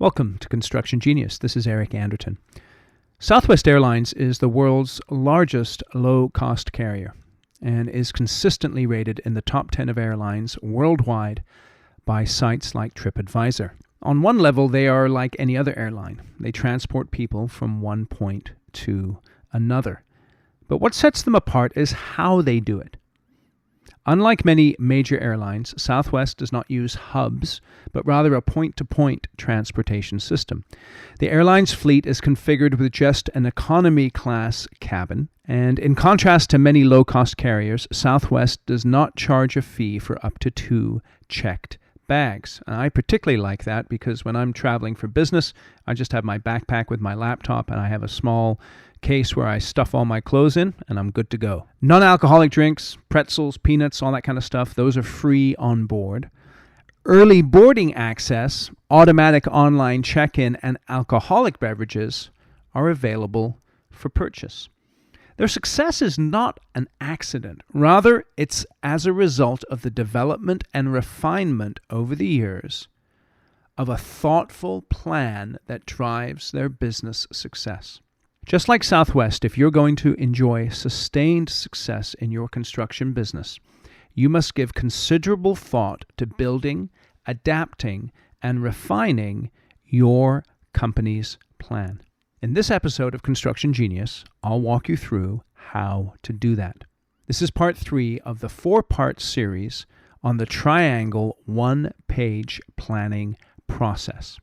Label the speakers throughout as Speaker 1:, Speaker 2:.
Speaker 1: Welcome to Construction Genius. This is Eric Anderton. Southwest Airlines is the world's largest low-cost carrier and is consistently rated in the top 10 of airlines worldwide by sites like TripAdvisor. On one level, they are like any other airline. They transport people from one point to another. But what sets them apart is how they do it. Unlike many major airlines, Southwest does not use hubs, but rather a point-to-point transportation system. The airline's fleet is configured with just an economy-class cabin, and in contrast to many low-cost carriers, Southwest does not charge a fee for up to 2 checked bags. And I particularly like that because when I'm traveling for business, I just have my backpack with my laptop and I have a small case where I stuff all my clothes in and I'm good to go. Non-alcoholic drinks, pretzels, peanuts, all that kind of stuff, those are free on board. Early boarding access, automatic online check-in, and alcoholic beverages are available for purchase. Their success is not an accident. Rather, it's as a result of the development and refinement over the years of a thoughtful plan that drives their business success. Just like Southwest, if you're going to enjoy sustained success in your construction business, you must give considerable thought to building, adapting, and refining your company's plan. In this episode of Construction Genius, I'll walk you through how to do that. This is part 3 of the 4-part series on the Triangle one-page planning process.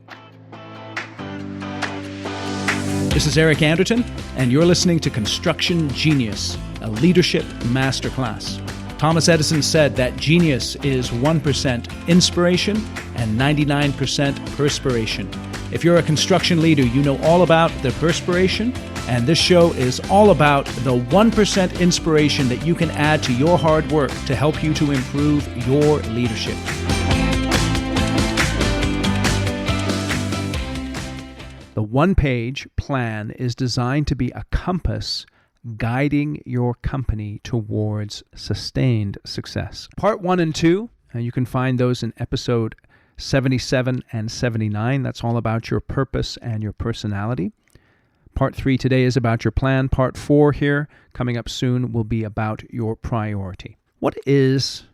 Speaker 1: This is Eric Anderton, and you're listening to Construction Genius, a leadership masterclass. Thomas Edison said that genius is 1% inspiration and 99% perspiration. If you're a construction leader, you know all about the perspiration, and this show is all about the 1% inspiration that you can add to your hard work to help you to improve your leadership. The one-page plan is designed to be a compass guiding your company towards sustained success. Part 1 and 2, you can find those in episode 77 and 79. That's all about your purpose and your personality. Part 3 today is about your plan. Part 4 here, coming up soon, will be about your priority. What is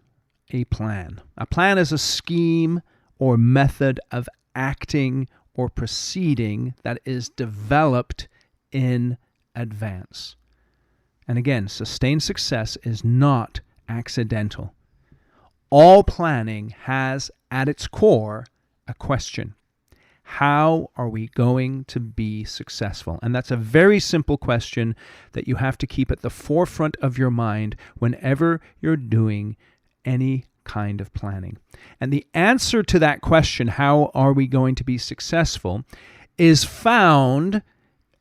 Speaker 1: a plan? A plan is a scheme or method of acting or proceeding that is developed in advance. And again, sustained success is not accidental. All planning has at its core a question. How are we going to be successful? And that's a very simple question that you have to keep at the forefront of your mind whenever you're doing any kind of planning. And the answer to that question, how are we going to be successful, is found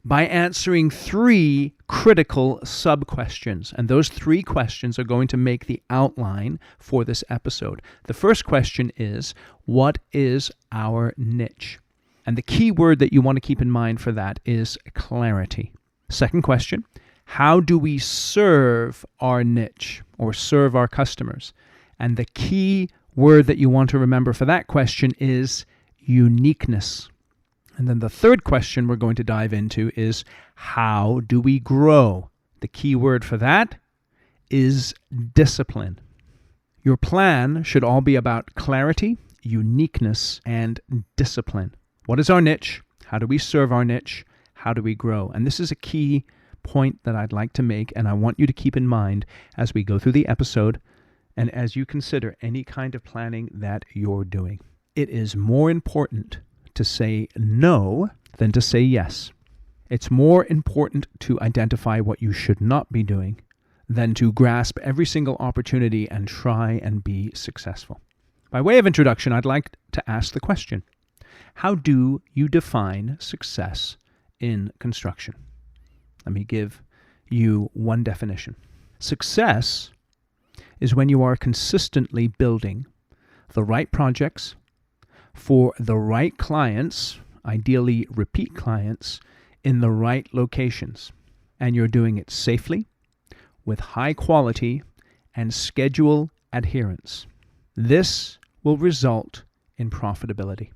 Speaker 1: by answering 3 critical sub-questions. And those 3 questions are going to make the outline for this episode. The first question is, what is our niche? And the key word that you want to keep in mind for that is clarity. Second question, how do we serve our niche or serve our customers? And the key word that you want to remember for that question is uniqueness. And then the third question we're going to dive into is, how do we grow? The key word for that is discipline. Your plan should all be about clarity, uniqueness, and discipline. What is our niche? How do we serve our niche? How do we grow? And this is a key point that I'd like to make, and I want you to keep in mind as we go through the episode and as you consider any kind of planning that you're doing. It is more important to say no than to say yes. It's more important to identify what you should not be doing than to grasp every single opportunity and try and be successful. By way of introduction, I'd like to ask the question, how do you define success in construction? Let me give you one definition. Success is when you are consistently building the right projects for the right clients, ideally repeat clients, in the right locations. And you're doing it safely, with high quality, and schedule adherence. This will result in profitability.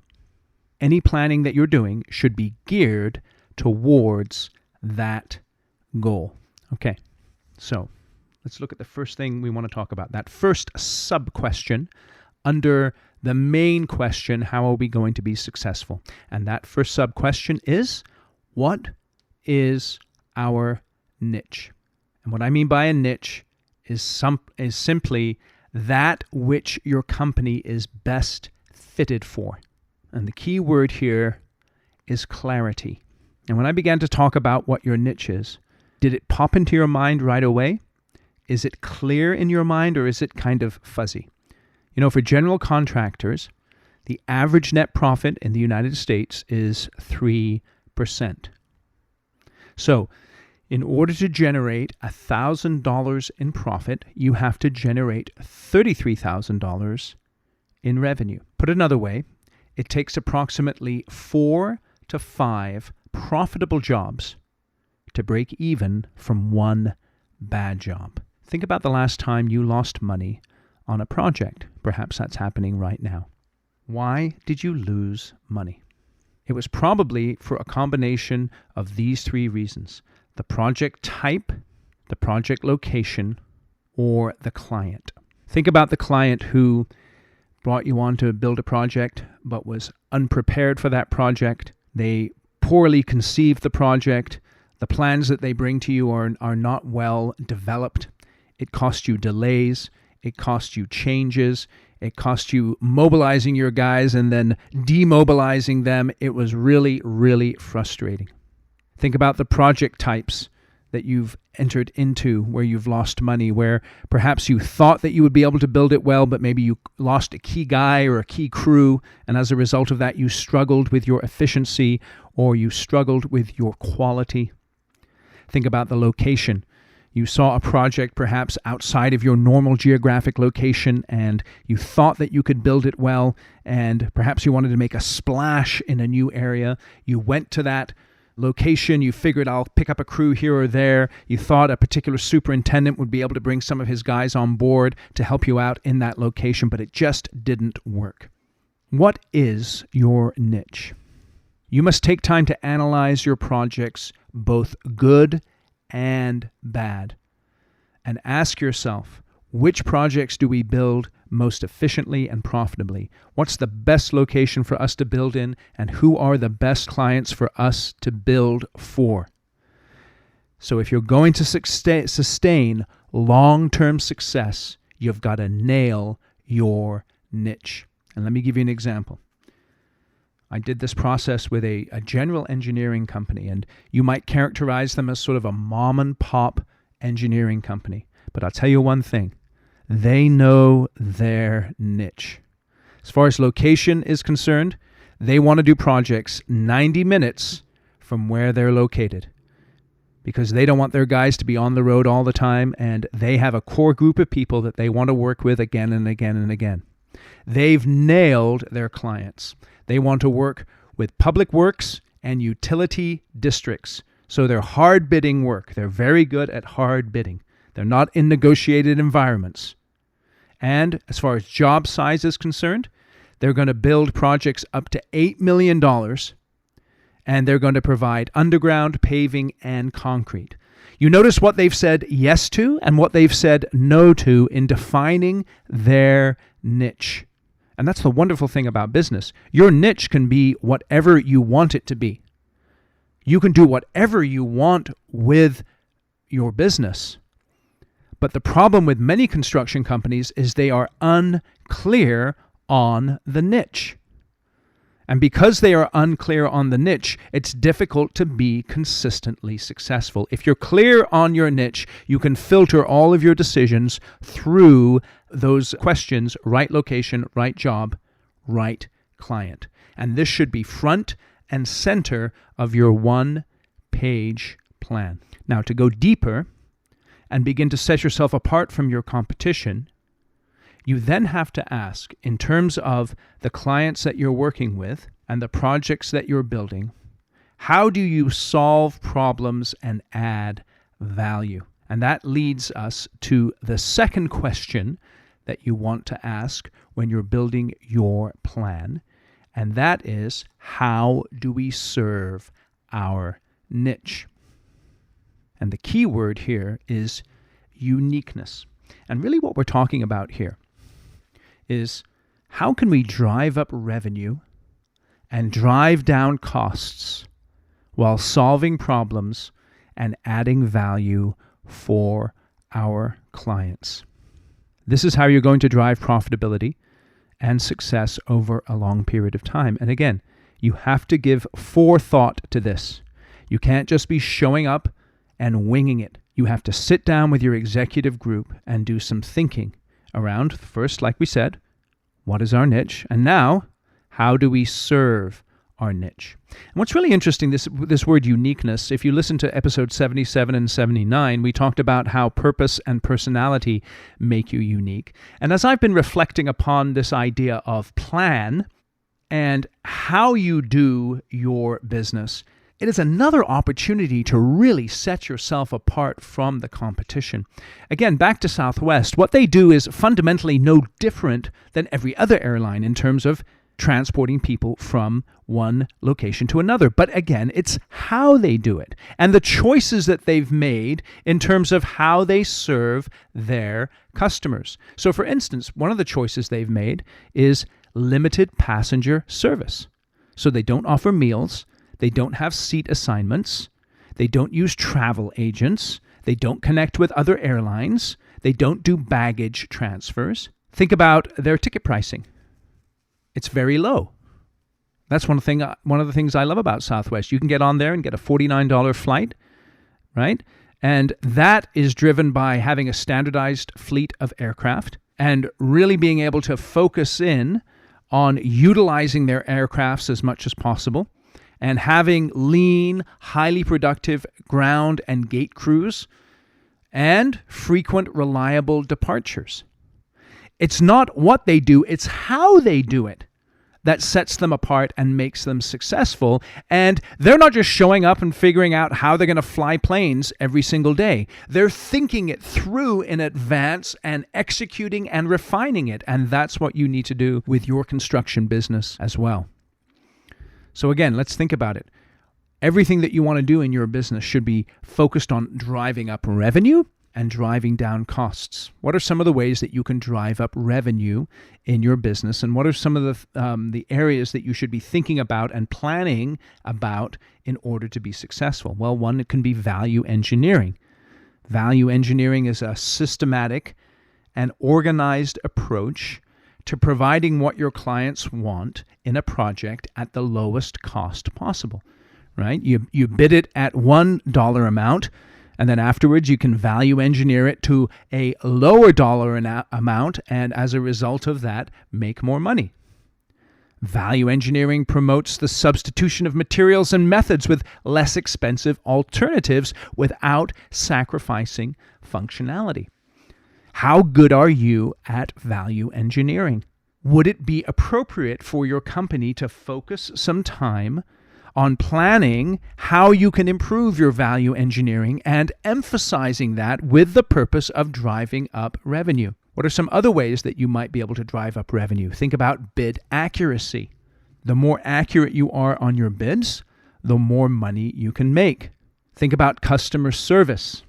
Speaker 1: Any planning that you're doing should be geared towards that goal. Okay, so let's look at the first thing we want to talk about. That first sub-question under the main question, how are we going to be successful? And that first sub-question is, what is our niche? And what I mean by a niche is simply that which your company is best fitted for. And the key word here is clarity. And when I began to talk about what your niche is, did it pop into your mind right away? Is it clear in your mind, or is it kind of fuzzy? You know, for general contractors, the average net profit in the United States is 3%. So, in order to generate $1,000 in profit, you have to generate $33,000 in revenue. Put another way, it takes approximately 4 to 5 profitable jobs to break even from one bad job. Think about the last time you lost money on a project. Perhaps that's happening right now. Why did you lose money? It was probably for a combination of these 3 reasons: the project type, the project location, or the client. Think about the client who brought you on to build a project but was unprepared for that project. They poorly conceived the project. The plans that they bring to you are not well developed. It cost you delays. It cost you changes. It cost you mobilizing your guys and then demobilizing them. It was really, really frustrating. Think about the project types that you've entered into where you've lost money, where perhaps you thought that you would be able to build it well, but maybe you lost a key guy or a key crew, and as a result of that, you struggled with your efficiency or you struggled with your quality. Think about the location. You saw a project perhaps outside of your normal geographic location, and you thought that you could build it well, and perhaps you wanted to make a splash in a new area. You went to that location, you figured, I'll pick up a crew here or there. You thought a particular superintendent would be able to bring some of his guys on board to help you out in that location, but it just didn't work. What is your niche? You must take time to analyze your projects, both good and bad, and ask yourself, which projects do we build most efficiently and profitably? What's the best location for us to build in, and who are the best clients for us to build for? So if you're going to sustain long-term success, you've got to nail your niche. And let me give you an example. I did this process with a general engineering company, and you might characterize them as sort of a mom and pop engineering company. But I'll tell you one thing, they know their niche. As far as location is concerned, they want to do projects 90 minutes from where they're located, because they don't want their guys to be on the road all the time, and they have a core group of people that they want to work with again and again and again. They've nailed their clients. They want to work with public works and utility districts. So they're hard bidding work. They're very good at hard bidding. They're not in negotiated environments. And as far as job size is concerned, they're going to build projects up to $8 million, and they're going to provide underground, paving, and concrete. You notice what they've said yes to and what they've said no to in defining their niche. And that's the wonderful thing about business. Your niche can be whatever you want it to be. You can do whatever you want with your business. But the problem with many construction companies is they are unclear on the niche. And because they are unclear on the niche, it's difficult to be consistently successful. If you're clear on your niche, you can filter all of your decisions through those questions: right location, right job, right client. And this should be front and center of your one-page plan. Now, to go deeper and begin to set yourself apart from your competition, you then have to ask, in terms of the clients that you're working with and the projects that you're building, how do you solve problems and add value? And that leads us to the second question that you want to ask when you're building your plan. and that is, how do we serve our niche? And the key word here is uniqueness. And really what we're talking about here is, how can we drive up revenue and drive down costs while solving problems and adding value for our clients? This is how you're going to drive profitability and success over a long period of time. And again, you have to give forethought to this. You can't just be showing up and winging it. You have to sit down with your executive group and do some thinking around, first, like we said, what is our niche? And now, how do we serve our niche? And what's really interesting, this word uniqueness, if you listen to episode 77 and 79, we talked about how purpose and personality make you unique. And as I've been reflecting upon this idea of plan and how you do your business, it is another opportunity to really set yourself apart from the competition. Again, back to Southwest, what they do is fundamentally no different than every other airline in terms of transporting people from one location to another. But again, it's how they do it and the choices that they've made in terms of how they serve their customers. So for instance, one of the choices they've made is limited passenger service. So they don't offer meals, they don't have seat assignments, they don't use travel agents, they don't connect with other airlines, they don't do baggage transfers. Think about their ticket pricing. It's very low. That's one of the things I love about Southwest. You can get on there and get a $49 flight, right? And that is driven by having a standardized fleet of aircraft and really being able to focus in on utilizing their aircrafts as much as possible and having lean, highly productive ground and gate crews and frequent, reliable departures. It's not what they do, it's how they do it that sets them apart and makes them successful. And they're not just showing up and figuring out how they're going to fly planes every single day. They're thinking it through in advance and executing and refining it. And that's what you need to do with your construction business as well. So again, let's think about it. Everything that you want to do in your business should be focused on driving up revenue and driving down costs. What are some of the ways that you can drive up revenue in your business? And what are some of the areas that you should be thinking about and planning about in order to be successful? Well, one, it can be value engineering. Value engineering is a systematic and organized approach to providing what your clients want in a project at the lowest cost possible, right? You bid it at $1 amount, and then afterwards you can value engineer it to a lower dollar amount, and as a result of that, make more money. Value engineering promotes the substitution of materials and methods with less expensive alternatives without sacrificing functionality. How good are you at value engineering? Would it be appropriate for your company to focus some time on planning how you can improve your value engineering and emphasizing that with the purpose of driving up revenue? What are some other ways that you might be able to drive up revenue? Think about bid accuracy. The more accurate you are on your bids, the more money you can make. Think about customer service.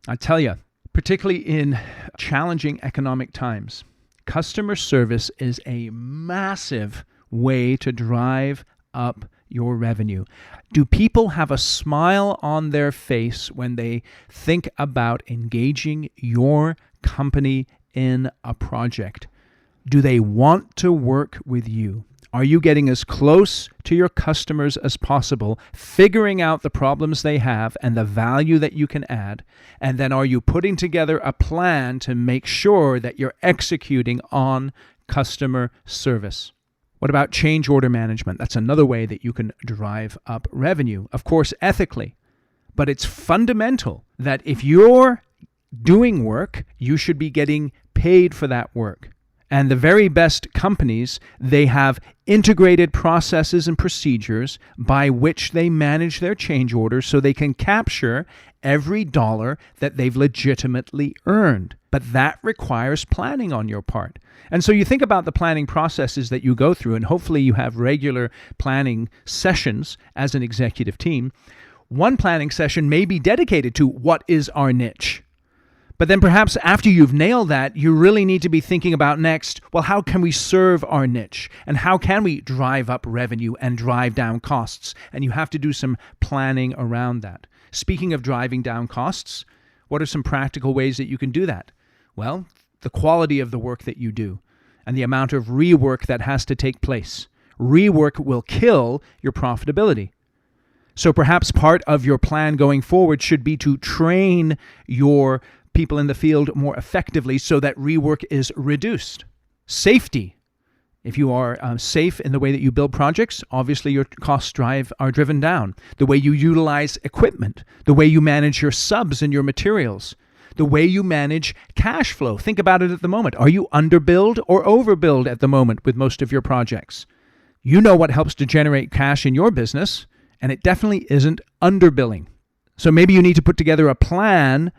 Speaker 1: I tell you, particularly in challenging economic times, customer service is a massive way to drive up your revenue. Do people have a smile on their face when they think about engaging your company in a project? Do they want to work with you? Are you getting as close to your customers as possible, figuring out the problems they have and the value that you can add? And then are you putting together a plan to make sure that you're executing on customer service? What about change order management? That's another way that you can drive up revenue. Of course, ethically. But it's fundamental that if you're doing work, you should be getting paid for that work. And the very best companies, they have integrated processes and procedures by which they manage their change orders so they can capture every dollar that they've legitimately earned. But that requires planning on your part. And so you think about the planning processes that you go through, and hopefully you have regular planning sessions as an executive team. One planning session may be dedicated to what is our niche. But then perhaps after you've nailed that, you really need to be thinking about next, well, how can we serve our niche? And how can we drive up revenue and drive down costs? And you have to do some planning around that. Speaking of driving down costs, what are some practical ways that you can do that? Well, the quality of the work that you do and the amount of rework that has to take place. Rework will kill your profitability. So perhaps part of your plan going forward should be to train your people in the field more effectively so that rework is reduced. Safety. If you are safe in the way that you build projects, obviously your costs are driven down. The way you utilize equipment, the way you manage your subs and your materials, the way you manage cash flow. Think about it at the moment. Are you underbilled or overbilled at the moment with most of your projects? You know what helps to generate cash in your business, and it definitely isn't underbilling. So maybe you need to put together a plan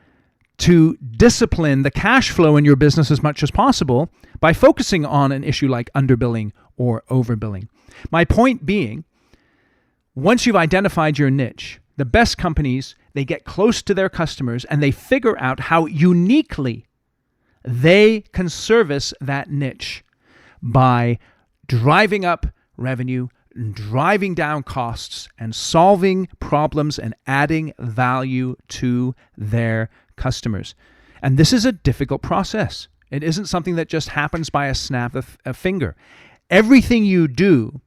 Speaker 1: to discipline the cash flow in your business as much as possible by focusing on an issue like underbilling or overbilling. My point being, once you've identified your niche, the best companies, they get close to their customers and they figure out how uniquely they can service that niche by driving up revenue, driving down costs, and solving problems and adding value to their customers. And this is a difficult process. It isn't something that just happens by a snap of a finger. Everything you do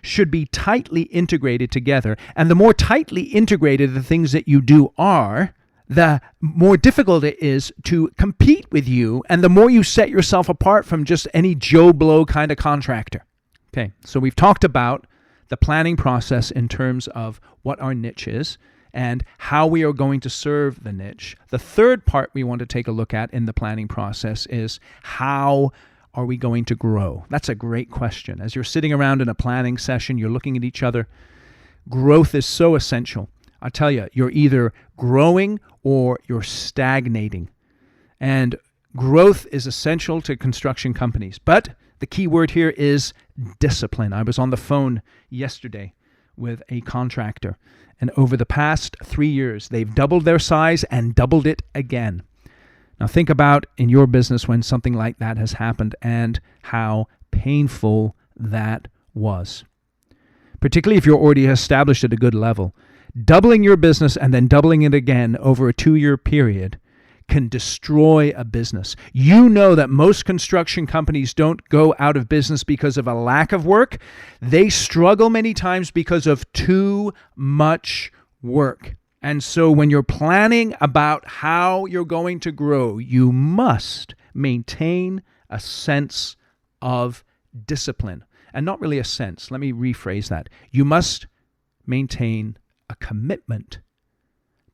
Speaker 1: should be tightly integrated together. And the more tightly integrated the things that you do are, the more difficult it is to compete with you, and the more you set yourself apart from just any Joe Blow kind of contractor. Okay, so we've talked about the planning process in terms of what our niche is and how we are going to serve the niche. The third part we want to take a look at in the planning process is how are we going to grow? That's a great question. As you're sitting around in a planning session, you're looking at each other. Growth is so essential. I tell you, you're either growing or you're stagnating. And growth is essential to construction companies. But the key word here is discipline. I was on the phone yesterday with a contractor, and over the past 3 years, they've doubled their size and doubled it again. Now think about in your business when something like that has happened and how painful that was. Particularly if you're already established at a good level. Doubling your business and then doubling it again over a 2-year period can destroy a business. You know that most construction companies don't go out of business because of a lack of work. They struggle many times because of too much work. And so when you're planning about how you're going to grow, you must maintain a sense of discipline. And not really a sense. Let me rephrase that. You must maintain a commitment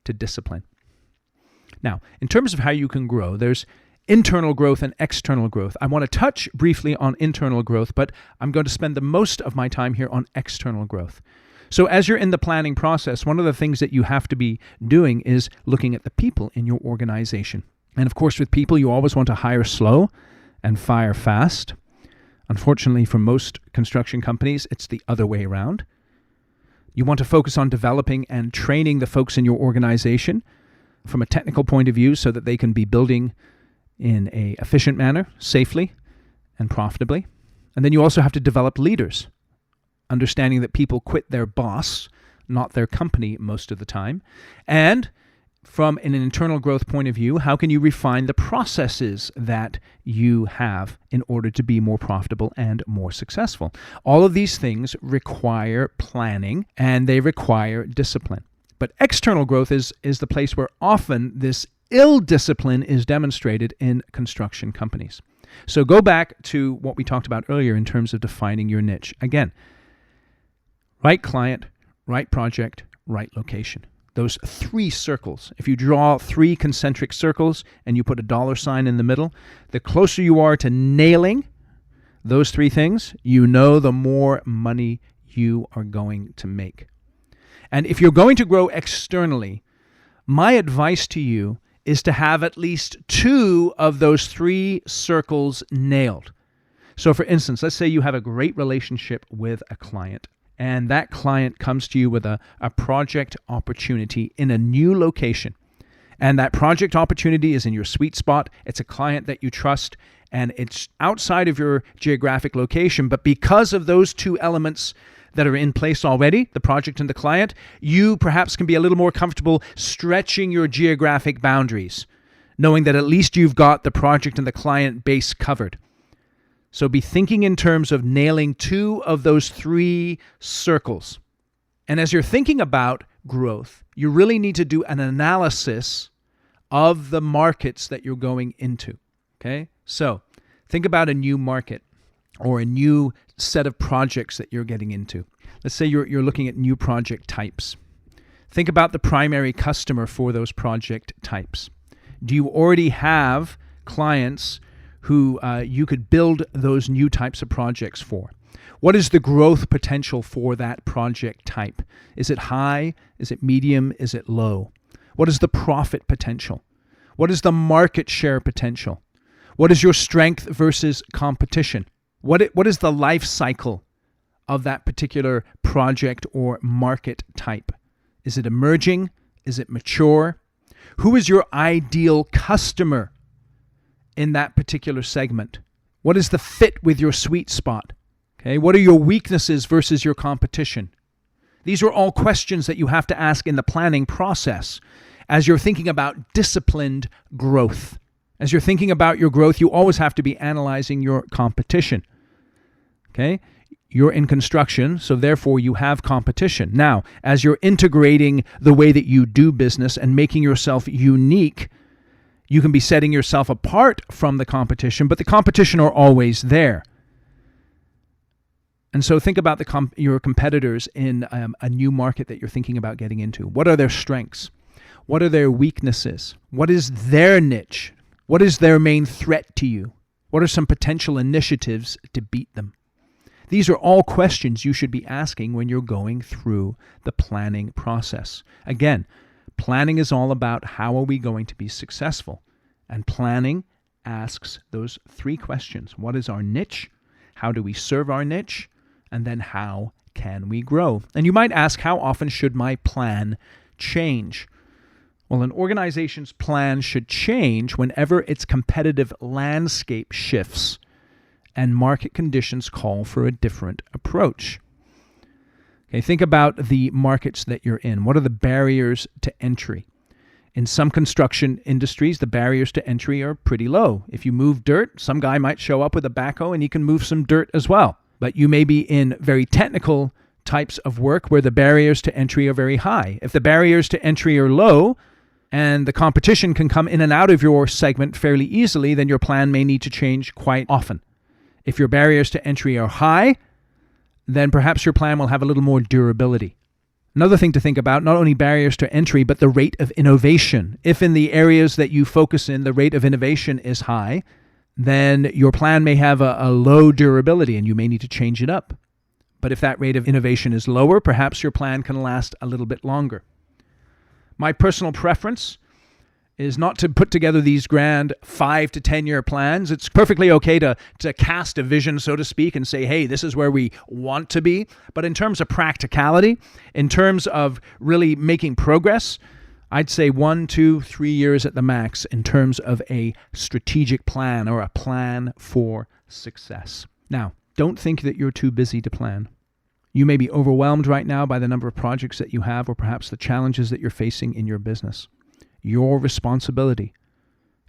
Speaker 1: to discipline. Now, in terms of how you can grow, there's internal growth and external growth. I want to touch briefly on internal growth, but I'm going to spend the most of my time here on external growth. So as you're in the planning process, one of the things that you have to be doing is looking at the people in your organization. And of course, with people, you always want to hire slow and fire fast. Unfortunately, for most construction companies, it's the other way around. You want to focus on developing and training the folks in your organization from a technical point of view so that they can be building in an efficient manner, safely and profitably. And then you also have to develop leaders, understanding that people quit their boss, not their company most of the time. And from an internal growth point of view, how can you refine the processes that you have in order to be more profitable and more successful? All of these things require planning and they require discipline. But external growth is the place where often this ill discipline is demonstrated in construction companies. So go back to what we talked about earlier in terms of defining your niche. Again, right client, right project, right location. Those 3 circles. If you draw 3 concentric circles and you put a $ sign in the middle, the closer you are to nailing those three things, you know the more money you are going to make. And if you're going to grow externally, my advice to you is to have at least 2 of those 3 circles nailed. So for instance, let's say you have a great relationship with a client, and that client comes to you with a project opportunity in a new location. And that project opportunity is in your sweet spot. It's a client that you trust, and it's outside of your geographic location. But because of those 2 elements that are in place already, the project and the client, you perhaps can be a little more comfortable stretching your geographic boundaries, knowing that at least you've got the project and the client base covered. So be thinking in terms of nailing 2 of those 3 circles. And as you're thinking about growth, you really need to do an analysis of the markets that you're going into. Okay? So think about a new market or a new set of projects that you're getting into. Let's say you're looking at new project types. Think about the primary customer for those project types. Do you already have clients who you could build those new types of projects for? What is the growth potential for that project type? Is it high? Is it medium? Is it low? What is the profit potential? What is the market share potential? What is your strength versus competition? What is the life cycle of that particular project or market type? Is it emerging? Is it mature? Who is your ideal customer in that particular segment? What is the fit with your sweet spot? Okay, what are your weaknesses versus your competition? These are all questions that you have to ask in the planning process as you're thinking about disciplined growth. As you're thinking about your growth, you always have to be analyzing your competition. Okay? You're in construction, so therefore you have competition. Now, as you're integrating the way that you do business and making yourself unique, you can be setting yourself apart from the competition, but the competition are always there. And so think about your competitors in a new market that you're thinking about getting into. What are their strengths? What are their weaknesses? What is their niche? What is their main threat to you? What are some potential initiatives to beat them? These are all questions you should be asking when you're going through the planning process. Again, planning is all about how are we going to be successful? And planning asks those 3 questions. What is our niche? How do we serve our niche? And then how can we grow? And you might ask, how often should my plan change? Well, an organization's plan should change whenever its competitive landscape shifts and market conditions call for a different approach. Okay, think about the markets that you're in. What are the barriers to entry? In some construction industries, the barriers to entry are pretty low. If you move dirt, some guy might show up with a backhoe and he can move some dirt as well. But you may be in very technical types of work where the barriers to entry are very high. If the barriers to entry are low and the competition can come in and out of your segment fairly easily, then your plan may need to change quite often. If your barriers to entry are high, then perhaps your plan will have a little more durability. Another thing to think about, not only barriers to entry, but the rate of innovation. If in the areas that you focus in, the rate of innovation is high, then your plan may have a low durability and you may need to change it up. But if that rate of innovation is lower, perhaps your plan can last a little bit longer. My personal preference is not to put together these grand 5 to 10 year plans. It's perfectly okay to cast a vision, so to speak, and say, hey, this is where we want to be. But in terms of practicality, in terms of really making progress, I'd say 1, 2, 3 years at the max in terms of a strategic plan or a plan for success. Now, don't think that you're too busy to plan. You may be overwhelmed right now by the number of projects that you have or perhaps the challenges that you're facing in your business. Your responsibility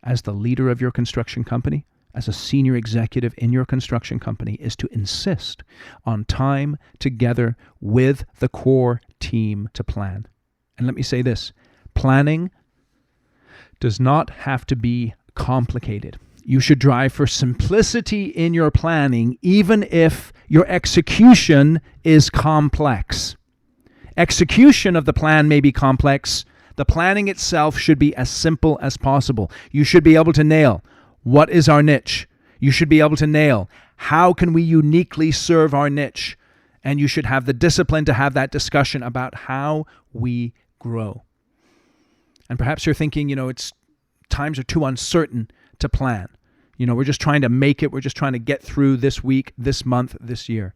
Speaker 1: as the leader of your construction company, as a senior executive in your construction company, is to insist on time together with the core team to plan. And let me say this, planning does not have to be complicated. You should drive for simplicity in your planning, even if your execution is complex. Execution of the plan may be complex. The planning itself should be as simple as possible. You should be able to nail what is our niche. You should be able to nail, how can we uniquely serve our niche? And you should have the discipline to have that discussion about how we grow. And perhaps you're thinking, it's times are too uncertain to plan. We're just trying to make it. We're just trying to get through this week, this month, this year.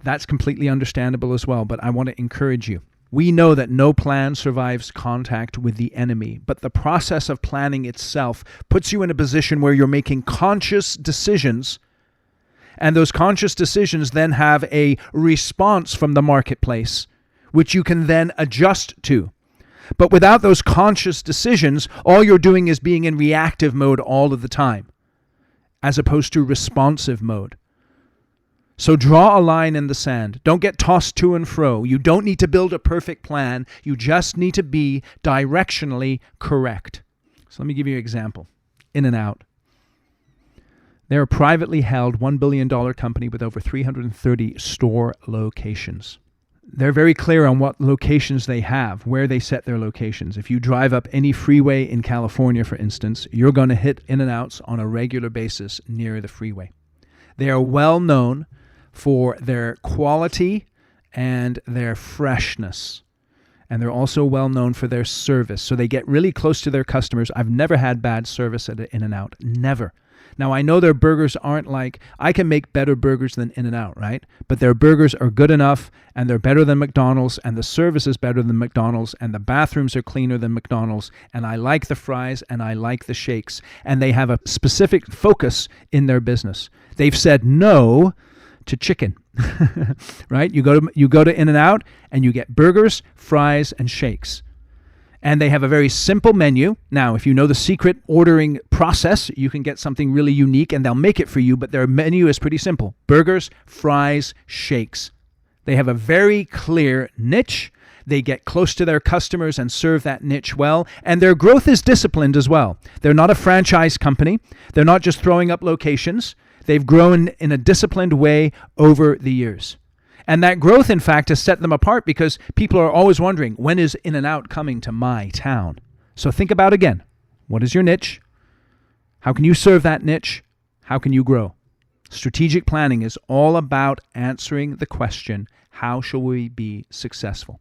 Speaker 1: That's completely understandable as well, but I want to encourage you. We know that no plan survives contact with the enemy, but the process of planning itself puts you in a position where you're making conscious decisions, and those conscious decisions then have a response from the marketplace, which you can then adjust to. But without those conscious decisions, all you're doing is being in reactive mode all of the time, as opposed to responsive mode. So draw a line in the sand. Don't get tossed to and fro. You don't need to build a perfect plan. You just need to be directionally correct. So let me give you an example. In-N-Out. They're a privately held $1 billion company with over 330 store locations. They're very clear on what locations they have, where they set their locations. If you drive up any freeway in California, for instance, you're going to hit In-N-Outs on a regular basis near the freeway. They are well known for their quality and their freshness. And they're also well known for their service. So they get really close to their customers. I've never had bad service at an In-N-Out. Never. Now, I know their burgers aren't I can make better burgers than In-N-Out, right? But their burgers are good enough, and they're better than McDonald's, and the service is better than McDonald's, and the bathrooms are cleaner than McDonald's, and I like the fries, and I like the shakes. And they have a specific focus in their business. They've said no to chicken, right? You go to In-N-Out, and you get burgers, fries, and shakes. And they have a very simple menu. Now, if you know the secret ordering process, you can get something really unique and they'll make it for you, but their menu is pretty simple. Burgers, fries, shakes. They have a very clear niche. They get close to their customers and serve that niche well. And their growth is disciplined as well. They're not a franchise company. They're not just throwing up locations. They've grown in a disciplined way over the years. And that growth, in fact, has set them apart because people are always wondering, when is In-N-Out coming to my town? So think about again, what is your niche? How can you serve that niche? How can you grow? Strategic planning is all about answering the question, how shall we be successful?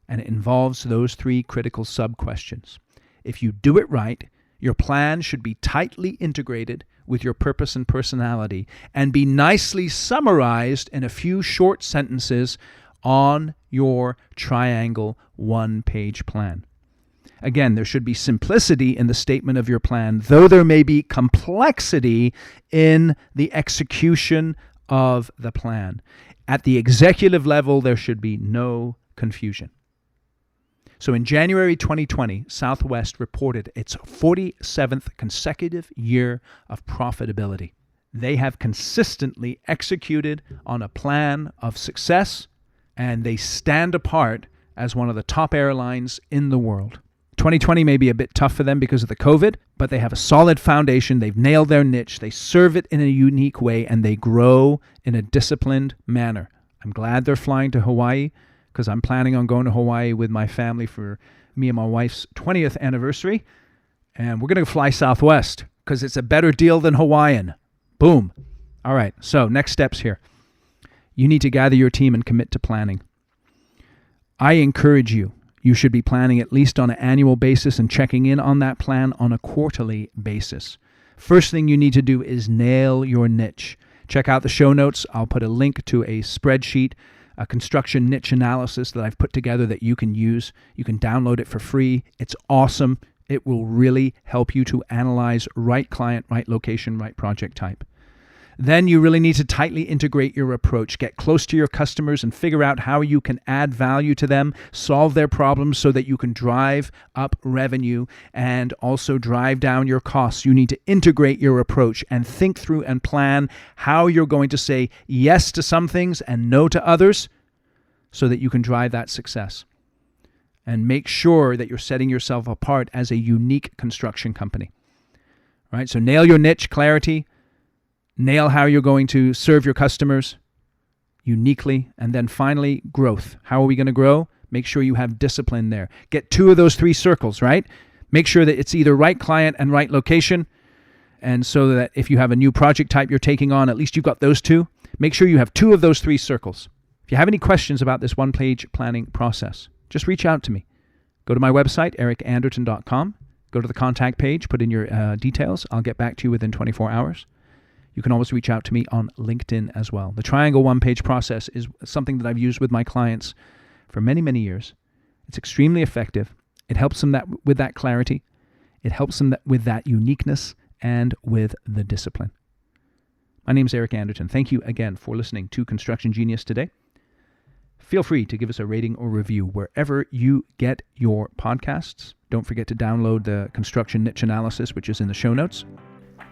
Speaker 1: And it involves those three critical sub-questions. If you do it right, your plan should be tightly integrated with your purpose and personality and be nicely summarized in a few short sentences on your triangle one-page plan. Again, there should be simplicity in the statement of your plan, though there may be complexity in the execution of the plan. At the executive level, there should be no confusion. So in January 2020, Southwest reported its 47th consecutive year of profitability. They have consistently executed on a plan of success, and they stand apart as one of the top airlines in the world. 2020 may be a bit tough for them because of the COVID, but they have a solid foundation. They've nailed their niche. They serve it in a unique way, and they grow in a disciplined manner. I'm glad they're flying to Hawaii, because I'm planning on going to Hawaii with my family for me and my wife's 20th anniversary. And we're going to fly Southwest because it's a better deal than Hawaiian. Boom. All right. So next steps here. You need to gather your team and commit to planning. I encourage you. You should be planning at least on an annual basis and checking in on that plan on a quarterly basis. First thing you need to do is nail your niche. Check out the show notes. I'll put a link to a spreadsheet, a construction niche analysis that I've put together that you can use. You can download it for free. It's awesome. It will really help you to analyze right client, right location, right project type. Then you really need to tightly integrate your approach. Get close to your customers and figure out how you can add value to them, solve their problems so that you can drive up revenue and also drive down your costs. You need to integrate your approach and think through and plan how you're going to say yes to some things and no to others so that you can drive that success. And make sure that you're setting yourself apart as a unique construction company. All right, so nail your niche, clarity. Nail how you're going to serve your customers uniquely. And then finally, growth. How are we going to grow? Make sure you have discipline there. Get two of those three circles, right? Make sure that it's either right client and right location. And so that if you have a new project type you're taking on, at least you've got those two. Make sure you have 2 of those 3 circles. If you have any questions about this one-page planning process, just reach out to me. Go to my website, ericanderton.com. Go to the contact page, put in your details. I'll get back to you within 24 hours. You can always reach out to me on LinkedIn as well. The triangle one-page process is something that I've used with my clients for many, many years. It's extremely effective. It helps them with that clarity. It helps them with that uniqueness and with the discipline. My name is Eric Anderton. Thank you again for listening to Construction Genius today. Feel free to give us a rating or review wherever you get your podcasts. Don't forget to download the Construction Niche Analysis, which is in the show notes.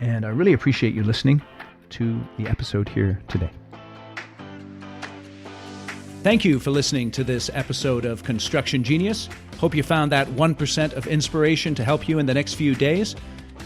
Speaker 1: And I really appreciate you listening to the episode here today. Thank you for listening to this episode of Construction Genius. Hope you found that 1% of inspiration to help you in the next few days.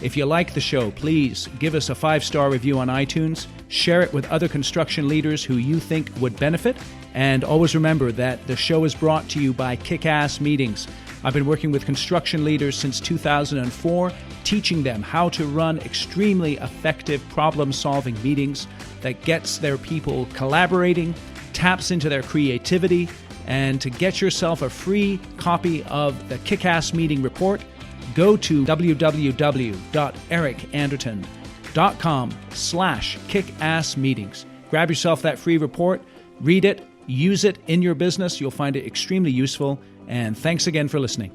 Speaker 1: If you like the show, please give us a 5-star review on iTunes. Share it with other construction leaders who you think would benefit. And always remember that the show is brought to you by Kick-Ass Meetings. I've been working with construction leaders since 2004, teaching them how to run extremely effective problem-solving meetings that gets their people collaborating, taps into their creativity. And to get yourself a free copy of the Kick-Ass Meeting Report, go to www.ericanderton.com/kickassmeetings. Grab yourself that free report, read it, use it in your business. You'll find it extremely useful. And thanks again for listening.